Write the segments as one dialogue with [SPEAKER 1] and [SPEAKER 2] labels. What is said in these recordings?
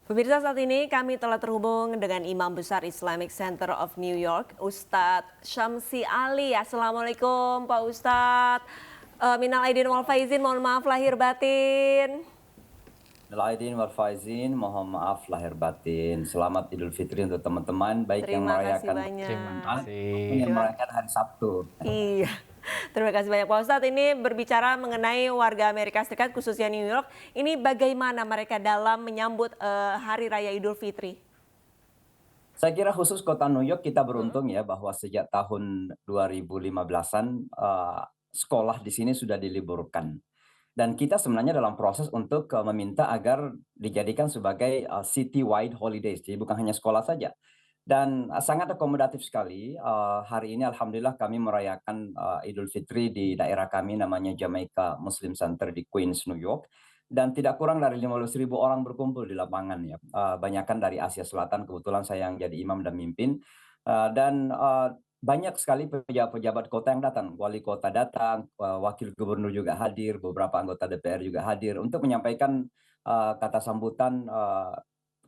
[SPEAKER 1] Pemirsa, saat ini kami telah terhubung dengan Imam Besar Islamic Center of New York, Ustadz Syamsi Ali. Assalamualaikum Pak Ustadz. Minal aidin wal faizin, mohon maaf lahir batin.
[SPEAKER 2] Minal aidin wal faizin, mohon maaf lahir batin. Selamat Idul Fitri untuk teman-teman, baik yang
[SPEAKER 1] Terima kasih
[SPEAKER 2] merayakan
[SPEAKER 3] Terima
[SPEAKER 1] banyak.
[SPEAKER 2] maupun yang
[SPEAKER 3] kasih.
[SPEAKER 1] Terima,
[SPEAKER 2] merayakan hari Sabtu.
[SPEAKER 1] iya. Terima kasih banyak Pak Ustadz. Ini berbicara mengenai warga Amerika Serikat khususnya New York. Ini bagaimana mereka dalam menyambut Hari Raya Idul Fitri?
[SPEAKER 2] Saya kira khusus kota New York kita beruntung ya bahwa sejak tahun 2015-an sekolah di sini sudah diliburkan. Dan kita sebenarnya dalam proses untuk meminta agar dijadikan sebagai city-wide holidays, jadi bukan hanya sekolah saja. Dan sangat akomodatif sekali. Hari ini alhamdulillah kami merayakan Idul Fitri di daerah kami namanya Jamaica Muslim Center di Queens, New York. Dan tidak kurang dari 15.000 orang berkumpul di lapangan ya. Banyakan dari Asia Selatan, kebetulan saya yang jadi imam dan mimpin. Dan banyak sekali pejabat-pejabat kota yang datang, wali kota datang, wakil gubernur juga hadir, beberapa anggota DPR juga hadir untuk menyampaikan kata sambutan,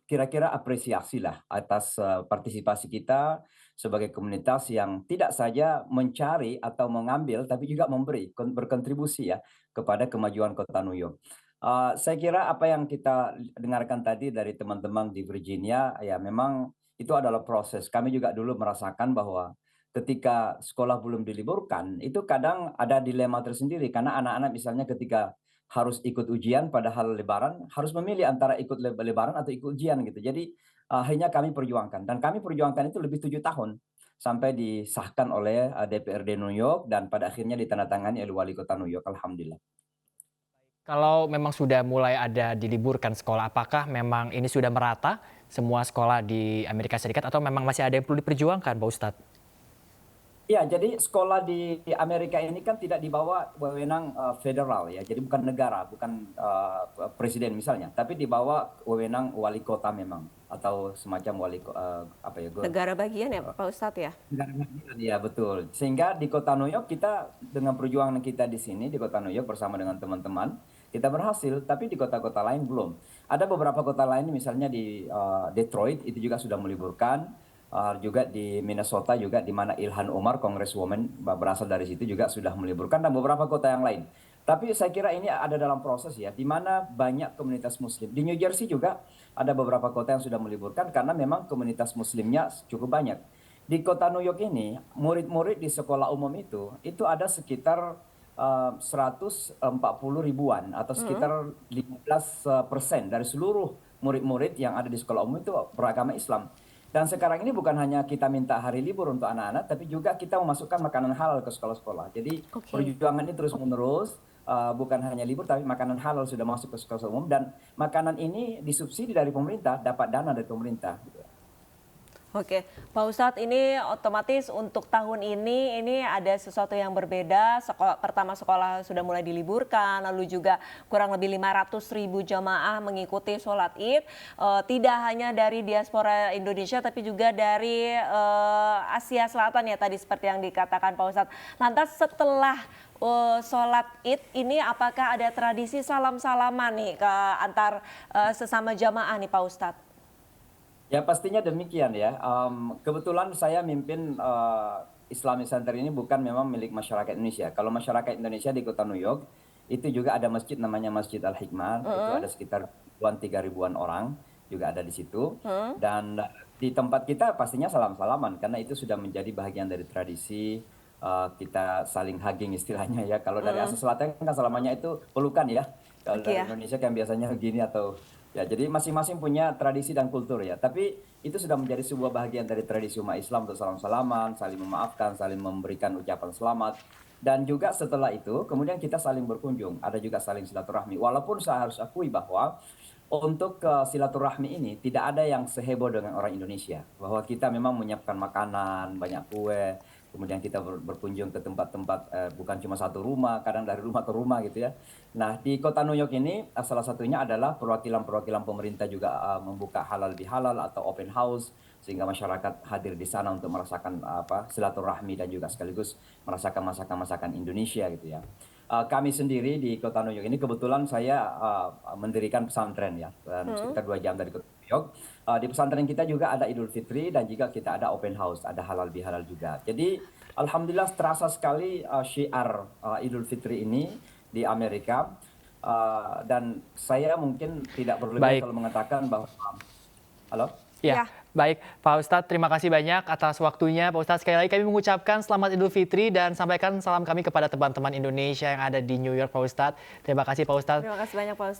[SPEAKER 2] kira-kira apresiasi lah atas partisipasi kita sebagai komunitas yang tidak saja mencari atau mengambil, tapi juga memberi, berkontribusi ya kepada kemajuan kota New York. Saya kira apa yang kita dengarkan tadi dari teman-teman di Virginia, ya memang itu adalah proses. Kami juga dulu merasakan bahwa ketika sekolah belum diliburkan, itu kadang ada dilema tersendiri karena anak-anak misalnya ketika harus ikut ujian padahal lebaran, harus memilih antara ikut lebaran atau ikut ujian gitu. Jadi akhirnya kami perjuangkan dan kami perjuangkan itu lebih 7 tahun sampai disahkan oleh DPRD New York dan pada akhirnya ditandatangani oleh wali kota New York. Alhamdulillah.
[SPEAKER 3] Kalau memang sudah mulai ada diliburkan sekolah, apakah memang ini sudah merata semua sekolah di Amerika Serikat atau memang masih ada yang perlu diperjuangkan, Pak Ustadz?
[SPEAKER 2] Ya, jadi sekolah di Amerika ini kan tidak di bawah wewenang federal ya, jadi bukan negara, bukan presiden misalnya, tapi di bawah wewenang wali kota memang atau semacam apa ya,
[SPEAKER 1] Negara bagian ya Pak Ustadz ya?
[SPEAKER 2] negara bagian. Ya betul. Sehingga di kota New York kita dengan perjuangan kita di sini di kota New York bersama dengan teman-teman kita berhasil, tapi di kota-kota lain belum. Ada beberapa kota lain misalnya di Detroit itu juga sudah meliburkan. Juga di Minnesota juga di mana Ilhan Omar Congresswoman berasal dari situ juga sudah meliburkan dan beberapa kota yang lain. Tapi saya kira ini ada dalam proses ya, di mana banyak komunitas muslim. Di New Jersey juga ada beberapa kota yang sudah meliburkan karena memang komunitas muslimnya cukup banyak. Di kota New York ini, murid-murid di sekolah umum itu ada sekitar 140 ribuan atau sekitar 15% dari seluruh murid-murid yang ada di sekolah umum itu beragama Islam. Dan sekarang ini bukan hanya kita minta hari libur untuk anak-anak, tapi juga kita memasukkan makanan halal ke sekolah-sekolah. Jadi
[SPEAKER 1] Oke.
[SPEAKER 2] perjuangan ini terus-menerus, bukan hanya libur, tapi makanan halal sudah masuk ke sekolah umum. Dan makanan ini disubsidi dari pemerintah, dapat dana dari pemerintah. Gitu.
[SPEAKER 1] Oke, Pak Ustadz, ini otomatis untuk tahun ini ada sesuatu yang berbeda. Pertama sekolah sudah mulai diliburkan, lalu juga kurang lebih 500.000 jamaah mengikuti sholat Id. Tidak hanya dari diaspora Indonesia, tapi juga dari Asia Selatan ya tadi seperti yang dikatakan Pak Ustadz. Lantas setelah sholat Id ini apakah ada tradisi salam-salaman nih ke antar sesama jamaah nih Pak Ustadz?
[SPEAKER 2] Ya pastinya demikian ya. Kebetulan saya mimpin Islamic Center ini bukan memang milik masyarakat Indonesia. Kalau masyarakat Indonesia di kota New York itu juga ada masjid namanya Masjid Al Hikmah. Itu ada sekitar 3 ribuan orang juga ada di situ. Dan di tempat kita pastinya salam-salaman karena itu sudah menjadi bagian dari tradisi. Kita saling hugging istilahnya ya. Kalau dari Asia Selatan kan salamannya itu pelukan ya. Kalau
[SPEAKER 1] Oke
[SPEAKER 2] dari
[SPEAKER 1] ya.
[SPEAKER 2] Indonesia kan biasanya begini atau ya, jadi masing-masing punya tradisi dan kultur ya. Tapi itu sudah menjadi sebuah bagian dari tradisi umat Islam untuk salam-salaman, saling memaafkan, saling memberikan ucapan selamat. Dan juga setelah itu, kemudian kita saling berkunjung. Ada juga saling silaturahmi. Walaupun saya harus akui bahwa untuk silaturahmi ini tidak ada yang seheboh dengan orang Indonesia. Bahwa kita memang menyiapkan makanan, banyak kue, kemudian kita berkunjung ke tempat-tempat bukan cuma satu rumah, kadang dari rumah ke rumah gitu ya. Nah di kota New York ini salah satunya adalah perwakilan-perwakilan pemerintah juga membuka halal bihalal atau open house sehingga masyarakat hadir di sana untuk merasakan silaturahmi dan juga sekaligus merasakan masakan-masakan Indonesia gitu ya. kami sendiri di kota New York ini kebetulan saya mendirikan pesantren ya, sekitar 2 jam dari kota New York. Di pesantren kita juga ada Idul Fitri dan juga kita ada open house, ada halal bihalal juga. Jadi alhamdulillah terasa sekali syiar Idul Fitri ini di Amerika. Dan saya mungkin tidak berlebihan
[SPEAKER 3] Baik.
[SPEAKER 2] kalau mengatakan bahwa halo.
[SPEAKER 3] Ya,
[SPEAKER 1] Ya.
[SPEAKER 3] baik Pak Ustadz, terima kasih banyak atas waktunya. Pak Ustadz, sekali lagi kami mengucapkan selamat Idul Fitri dan sampaikan salam kami kepada teman-teman Indonesia yang ada di New York, Pak Ustadz. Terima kasih Pak Ustadz.
[SPEAKER 1] Terima kasih banyak Pak Ustadz.